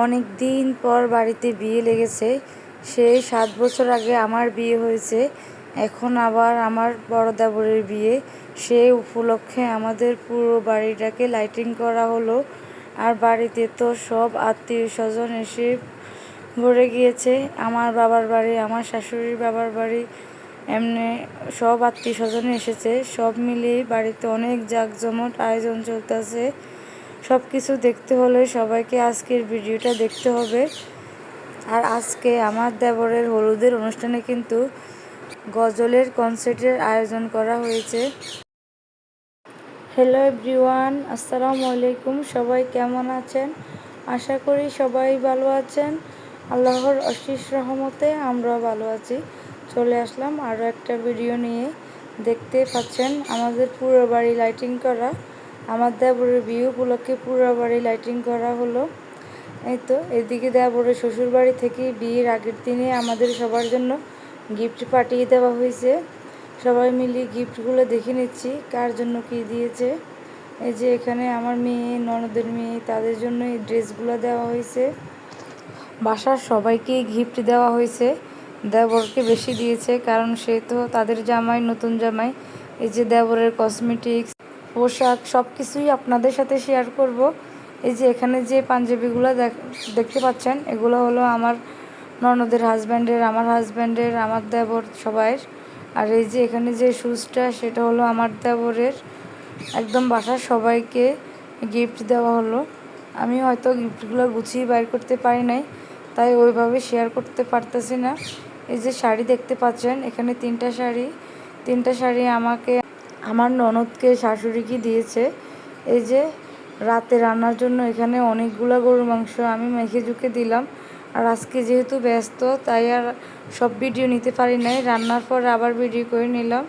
অনেক দিন পর বাড়িতে বিয়ে লেগেছে। সেই 7 বছর আগে আমার বিয়ে হয়েছে, এখন আবার আমার বড় দেবরের বিয়ে। সেই উপলক্ষে আমাদের পুরো বাড়িটাকে লাইটিং করা হলো। আর বাড়িতে তো সব আত্মীয় স্বজন এসে ভরে গিয়েছে। আমার বাবার বাড়ি, আমার শাশুড়ির বাবার বাড়ি, এমনি সব আত্মীয় স্বজন এসেছে। সব মিলিয়ে বাড়িতে অনেক জাঁকজমট আয়োজন চলতেছে। সব কিছু দেখতে হলে সবাইকে আজকের ভিডিওটা দেখতে হবে। আর আজকে আমার দেবরের হলুদের অনুষ্ঠানে কিন্তু গজলের কনসার্টের আয়োজন করা হয়েছে। হ্যালো এভরিওয়ান, আসসালামু আলাইকুম। সবাই কেমন আছেন? আশা করি সবাই ভালো আছেন। আল্লাহর অশেষ রহমতে আমরাও ভালো আছি। চলে আসলাম আরও একটা ভিডিও নিয়ে। দেখতে পাচ্ছেন আমাদের পুরো বাড়ি লাইটিং করা। আমার দেবরের বিয়ে উপলক্ষে পুরো বাড়ি লাইটিং করা হলো। এই তো এদিকে দেবরের শ্বশুর বাড়ি থেকে বিয়ের আগের দিনে আমাদের সবার জন্য গিফট পাঠিয়ে দেওয়া হয়েছে। সবাই মিলে গিফটগুলো দেখে নিচ্ছি কার জন্য কী দিয়েছে। এই যে এখানে আমার মেয়ে, ননদের মেয়ে, তাদের জন্য এই ড্রেসগুলো দেওয়া হয়েছে। বাসার সবাইকে গিফট দেওয়া হয়েছে। দেবরকে বেশি দিয়েছে কারণ সে তো তাদের জামাই, নতুন জামাই। এই যে দেবরের কসমেটিক্স, পোশাক, সব কিছুই আপনাদের সাথে শেয়ার করব। এই যে এখানে যে পাঞ্জাবিগুলো দেখতে পাচ্ছেন, এগুলো হলো আমার ননদের হাজব্যান্ডের, আমার হাজব্যান্ডের, আমার দেবর সবাইয়ের। আর এই যে এখানে যে শুজটা, সেটা হলো আমার দেবরের। একদম বাসার সবাইকে গিফট দেওয়া হলো। আমি হয়তো গিফটগুলো গুছিয়ে বাইর করতে পারি নাই, তাই ওইভাবে শেয়ার করতে পারতেছি না। এই যে শাড়ি দেখতে পাচ্ছেন, এখানে তিনটা শাড়ি আমাকে আমার ননদকে, শাশুড়িকে দিয়েছে। এই যে রাতে রান্নার জন্য এখানে অনেকগুলো গরুর মাংস আমি মেখে ঝুঁকে দিলাম। আর আজকে যেহেতু ব্যস্ত, তাই আর সব ভিডিও নিতে পারি নাই। রান্নার পর আবার ভিডিও করে নিলাম।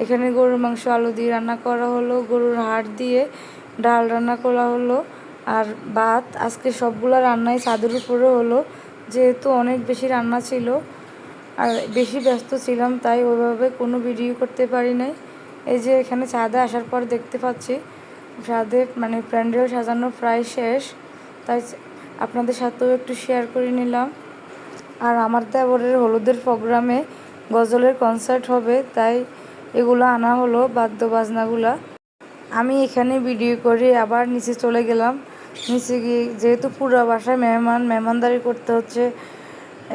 এখানে গরুর মাংস আলু দিয়ে রান্না করা হলো, গরুর হাড় দিয়ে ডাল রান্না করা হলো, আর ভাত। আজকে সবগুলো রান্নাই ছাদের উপরে হলো, যেহেতু অনেক বেশি রান্না ছিল আর বেশি ব্যস্ত ছিলাম, তাই ওইভাবে কোনো ভিডিও করতে পারি নাই। এই যে এখানে ছাদে আসার পর দেখতে পাচ্ছি ছাদে প্যান্ডেল সাজানো প্রায় শেষ, তাই আপনাদের সাথেও একটু শেয়ার করে নিলাম। আর আমার দেবরের হলুদের প্রোগ্রামে গজলের কনসার্ট হবে, তাই এগুলো আনা হলো, বাদ্য বাজনাগুলা। আমি এখানে ভিডিও করে আবার নিচে চলে গেলাম। নিচে গিয়ে যেহেতু পুরো বাসায় মেহমানদারি করতে হচ্ছে,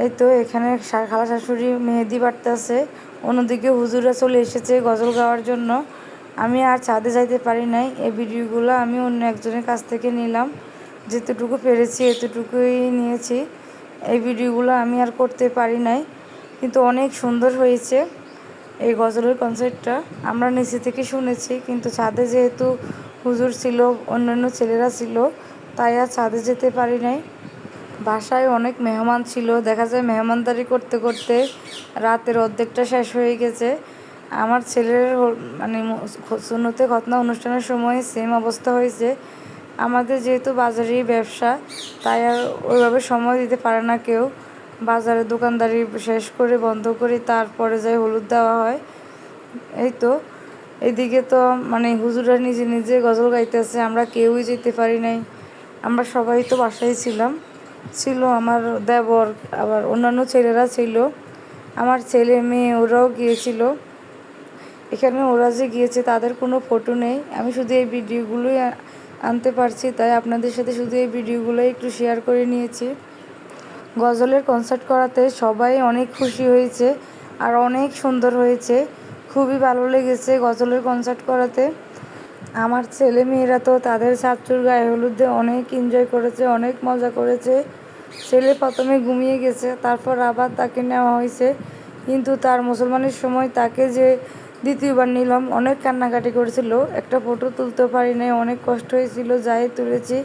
এই তো এখানে খালা শাশুড়ি মেহেদি বাটতেছে, অন্যদিকে হুজুরা চলে এসেছে গজল গাওয়ার জন্য। আমি আর ছাদে যাইতে পারি নাই। এই ভিডিওগুলো আমি অন্য একজনের কাছ থেকে নিলাম, যেতটুকু পেরেছি এতটুকুই নিয়েছি। এই ভিডিওগুলো আমি আর করতে পারি নাই, কিন্তু অনেক সুন্দর হয়েছে এই গজলের কনসার্টটা। আমরা নিচে থেকে শুনেছি, কিন্তু ছাদে যেহেতু হুজুর ছিল, অন্যান্য ছেলেরা ছিল, তাই আর ছাদে যেতে পারি নাই। বাসায় অনেক মেহমান ছিল, দেখা যায় মেহমানদারি করতে করতে রাতের অর্ধেকটা শেষ হয়ে গেছে। আমার ছেলের সুন্নতে খতনা অনুষ্ঠানের সময় সেম অবস্থা হয়েছে। আমাদের যেহেতু বাজারেই ব্যবসা, তাই আর ওইভাবে সময় দিতে পারে না কেউ। বাজারে দোকানদারি শেষ করে বন্ধ করে তারপরে যাই হলুদ দেওয়া হয়। এই তো এদিকে তো হুজুরা নিজে নিজে গজল গাইতেছে, আমরা কেউই যেতে পারি নাই। আমরা সবাই তো বাসায় ছিল আমার দেবর, আবার অন্যান্য ছেলেরা ছিল, আমার ছেলে মেয়ে, ওরাও গিয়েছিল। এখানে ওরা যে গিয়েছে তাদের কোনো ফটো নেই, আমি শুধু এই ভিডিওগুলোই আনতে পারছি, তাই আপনাদের সাথে শুধু এই ভিডিওগুলোই একটু শেয়ার করে নিয়েছি। গজলের কনসার্ট করাতে সবাই অনেক খুশি হয়েছে আর অনেক সুন্দর হয়েছে, খুবই ভালো লেগেছে গজলের কনসার্ট করাতে। আমার ছেলে মেয়েরা তো তাদের চাচ্চুর গায়ে হলুদে অনেক এনজয় করেছে, অনেক মজা করেছে। ছেলে প্রথমে ঘুমিয়ে গেছে, তারপর আবার তাকে নেওয়া হয়েছে, কিন্তু তার মুসলমানের সময় তাকে যে দ্বিতীয়বার নিলাম, অনেক কান্নাকাটি করেছিল, একটা ফটো তুলতে পারি নাই, অনেক কষ্ট হয়েছিল, যাই তুলেছি।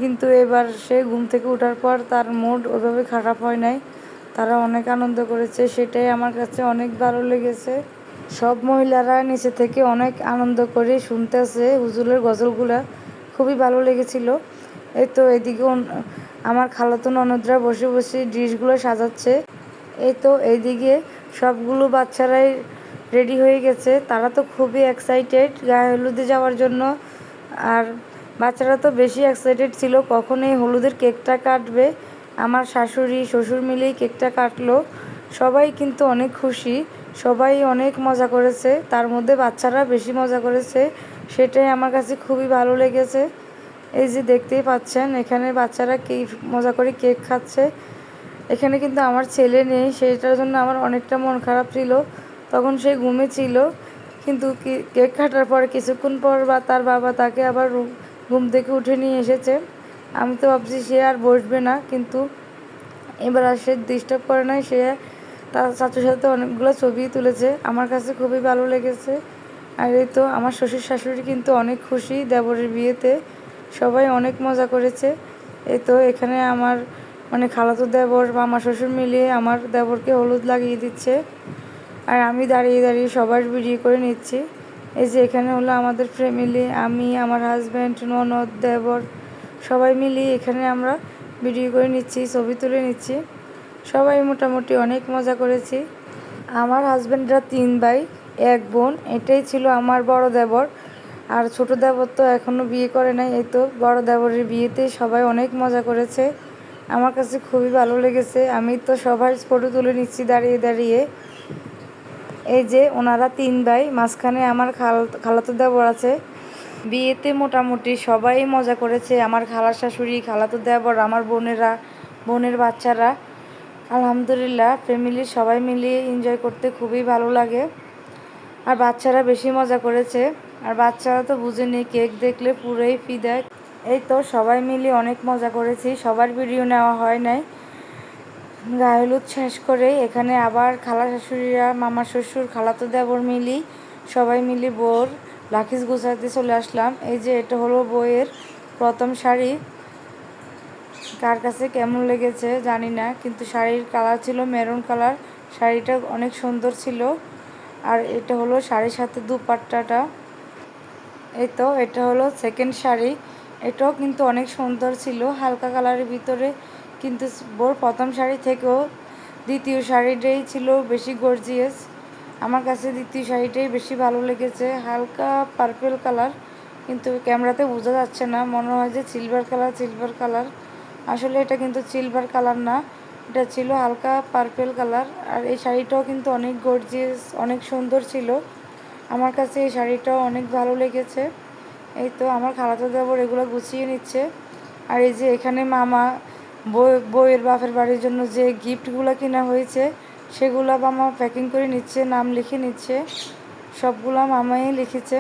কিন্তু এবার সে ঘুম থেকে ওঠার পর তার মুড ওইভাবে খারাপ হয় নাই, তারা অনেক আনন্দ করেছে, সেটাই আমার কাছে অনেক ভালো লেগেছে। সব মহিলারা নিচে থেকে অনেক আনন্দ করে শুনতেছে হুজুরের গজলগুলা, খুবই ভালো লেগেছিল। এই তো এদিকে আমার খালাতো ননদরা বসে বসে ডিশগুলো সাজাচ্ছে। এই তো এইদিকে সবগুলো বাচ্চারাই রেডি হয়ে গেছে, তারা তো খুবই এক্সাইটেড গায়ে হলুদে যাওয়ার জন্য। আর বাচ্চারা তো বেশি এক্সাইটেড ছিল কখন এই হলুদের কেকটা কাটবে। আমার শাশুড়ি শ্বশুর মিলেই কেকটা কাটলো। সবাই কিন্তু অনেক খুশি, সবাই অনেক মজা করেছে, তার মধ্যে বাচ্চারা বেশি মজা করেছে, সেটাই আমার কাছে খুবই ভালো লেগেছে। এই যে দেখতেই পাচ্ছেন এখানে বাচ্চারা কি মজা করে কেক খাচ্ছে। এখানে কিন্তু আমার ছেলে নেই, সেইটার জন্য আমার অনেকটা মন খারাপ ছিল। তখন সে ঘুমিয়েছিল, কিন্তু কেক কাটার পর কিছুক্ষণ পর তার বাবা তাকে আবার ঘুম থেকে উঠে নিয়ে এসেছে। আমি তো ভাবছি সে আর বসবে না, কিন্তু এবার আর সে ডিস্টার্ব করে নাই, সে তার ছাত্রের সাথে অনেকগুলো ছবি তুলেছে, আমার কাছে খুবই ভালো লেগেছে। আর এই তো আমার শ্বশুর শাশুড়ি কিন্তু অনেক খুশি দেবরের বিয়েতে, সবাই অনেক মজা করেছে। এই তো এখানে আমার মানে খালাতো দেবর মামা শ্বশুর মিলিয়ে আমার দেবরকে হলুদ লাগিয়ে দিচ্ছে, আর আমি দাঁড়িয়ে দাঁড়িয়ে সবার ভিডিও করে নিচ্ছি। এই যে এখানে হলো আমাদের ফ্যামিলি, আমি, আমার হাজব্যান্ড, ননদ, দেবর, সবাই মিলিয়ে এখানে আমরা ভিডিও করে নিচ্ছি, ছবি তুলে নিচ্ছি। সবাই মোটামুটি অনেক মজা করেছি। আমার হাজব্যান্ডরা 3 ভাই 1 বোন, এটাই ছিল আমার বড় দেবর। আর ছোট দেবর তো এখনও বিয়ে করে নাই। এই তো বড় দেবরের বিয়েতে সবাই অনেক মজা করেছে, আমার কাছে খুবই ভালো লেগেছে। আমি তো সবার ফটো তুলে নিচ্ছি দাঁড়িয়ে দাঁড়িয়ে। এই যে ওনারা 3 ভাই, মাঝখানে আমার খালাতো দেবর আছে। বিয়েতে মোটামুটি সবাই মজা করেছে, আমার খালার শাশুড়ি, খালাতো দেবর, আমার বোনেরা, বোনের বাচ্চারা। আলহামদুলিল্লাহ ফ্যামিলির সবাই মিলিয়ে এনজয় করতে খুবই ভালো লাগে। আর বাচ্চারা বেশি মজা করেছে, আর বাচ্চারা তো বুঝেনি, কেক দেখলে পুরোই ফিদা। এই তো সবাই মিলিয়ে অনেক মজা করেছি, সবার ভিডিও নেওয়া হয় নাই। গায়ে হলুদ শেষ করে এখানে আবার খালা শাশুড়িরা, মামা শ্বশুর, খালাতো দেবর মিলি সবাই মিলি বোর লাখিস গোছাতে চলে আসলাম। এই যে এটা হলো বইয়ের প্রথম শাড়ি, কার কাছে কেমন লেগেছে জানি না, কিন্তু শাড়ির কালার ছিল মেরুন কালার, শাড়িটা অনেক সুন্দর ছিল। আর এটা হলো শাড়ির সাথে দুপাট্টাটা। এই তো এটা হলো সেকেন্ড শাড়ি, এটাও কিন্তু অনেক সুন্দর ছিল হালকা কালারের ভিতরে, কিন্তু বোর প্রথম শাড়ি থেকেও দ্বিতীয় শাড়িটাই ছিল বেশি গর্জিয়াস। আমার কাছে দ্বিতীয় শাড়িটাই বেশি ভালো লেগেছে, হালকা পার্পেল কালার, কিন্তু ক্যামেরাতে বোঝা যাচ্ছে না, মনে হয় যে সিলভার কালার। আসলে এটা কিন্তু সিলভার কালার না, এটা ছিল হালকা পার্পেল কালার। আর এই শাড়িটাও কিন্তু অনেক গর্জিয়াস, অনেক সুন্দর ছিল, আমার কাছে এই শাড়িটাও অনেক ভালো লেগেছে। এই তো আমার খালাতো দেবর এগুলো গুছিয়ে নিচ্ছে। আর এই যে এখানে মামা বউয়ের বাপের বাড়ির জন্য যে গিফটগুলো কেনা হয়েছে সেগুলো মামা প্যাকিং করে নিচ্ছে, নাম লিখে নিচ্ছে, সবগুলো মামাই লিখেছে।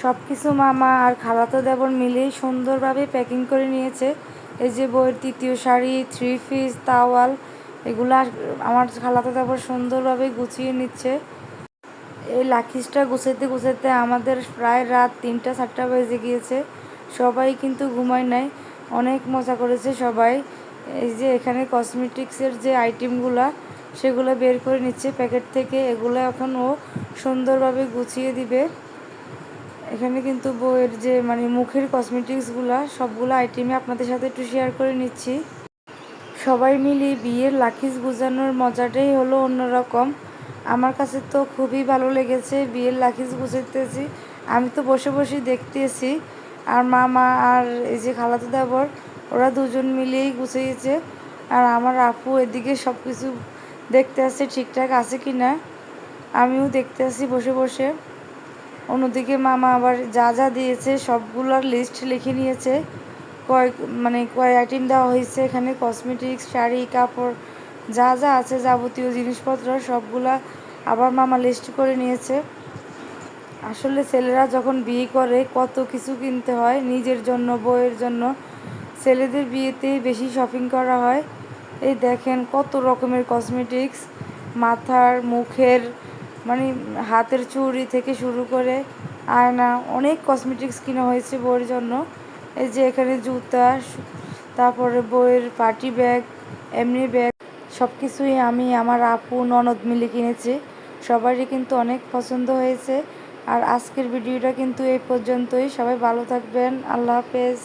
সব কিছু মামা আর খালাতো দেবর মিলেই সুন্দরভাবে প্যাকিং করে নিয়েছে। এই যে বউয়ের তৃতীয় শাড়ি, 3 পিস, তাওয়াল, এগুলা আমার খালাতো দেবর সুন্দরভাবে গুছিয়ে নিচ্ছে। এই লাখিসটা গুছাইতে গুছাইতে আমাদের প্রায় রাত 3টা 4টা বেজে গিয়েছে, সবাই কিন্তু ঘুমায় নাই, অনেক মজা করেছে সবাই। এই যে এখানে কসমেটিক্সের যে আইটেমগুলা সেগুলো বের করে নিচ্ছে প্যাকেট থেকে, এগুলো এখন ও সুন্দরভাবে গুছিয়ে দিবে। এখানে কিন্তু বউয়ের যে মানে মুখের কসমেটিক্সগুলা সবগুলো আইটেমই আপনাদের সাথে একটু শেয়ার করে নিচ্ছি। সবাই মিলে বিয়ের লাখিস গুজানোর মজাটাই হলো অন্যরকম। আমার কাছে তো খুবই ভালো লেগেছে, বিয়ের লাখিস গুছাইতেছি, আমি তো বসে বসে দেখতেছি। আর মামা আর এই যে খালাতো দেবর ওরা দুজন মিলেই গুছিয়েছে, আর আমার আপু এদিকে সব কিছু দেখতে আসছে ঠিকঠাক আছে কি না, আমিও দেখতে আসি বসে বসে। অন্যদিকে মামা আবার যা যা দিয়েছে সবগুলোর লিস্ট লিখে নিয়েছে, কয় আইটেম দেওয়া হয়েছে এখানে, কসমেটিক্স, শাড়ি, কাপড়, যা যা আছে যাবতীয় জিনিসপত্র সবগুলা আবার মামা লিস্ট করে নিয়েছে। আসলে ছেলেরা যখন বিয়ে করে কত কিছু কিনতে হয় নিজের জন্য, বউয়ের জন্য, ছেলেদের বিয়েতেই বেশি শপিং করা হয়। এই দেখেন কত রকমের কসমেটিক্স, মাথার, মুখের, মানে হাতের চুড়ি থেকে শুরু করে আয়না, অনেক কসমেটিক্স কিনা হয়েছে বউয়ের জন্য। এই যে এখানে জুতা, তারপরে বউয়ের পার্টি ব্যাগ, এমনি ব্যাগ, সব কিছুই আমি আমার আপু ননদ মিলে কিনেছি, সবারই কিন্তু অনেক পছন্দ হয়েছে। আর আজকের ভিডিওটা কিন্তু এই পর্যন্তই, সবাই ভালো থাকবেন, আল্লাহ হাফেজ।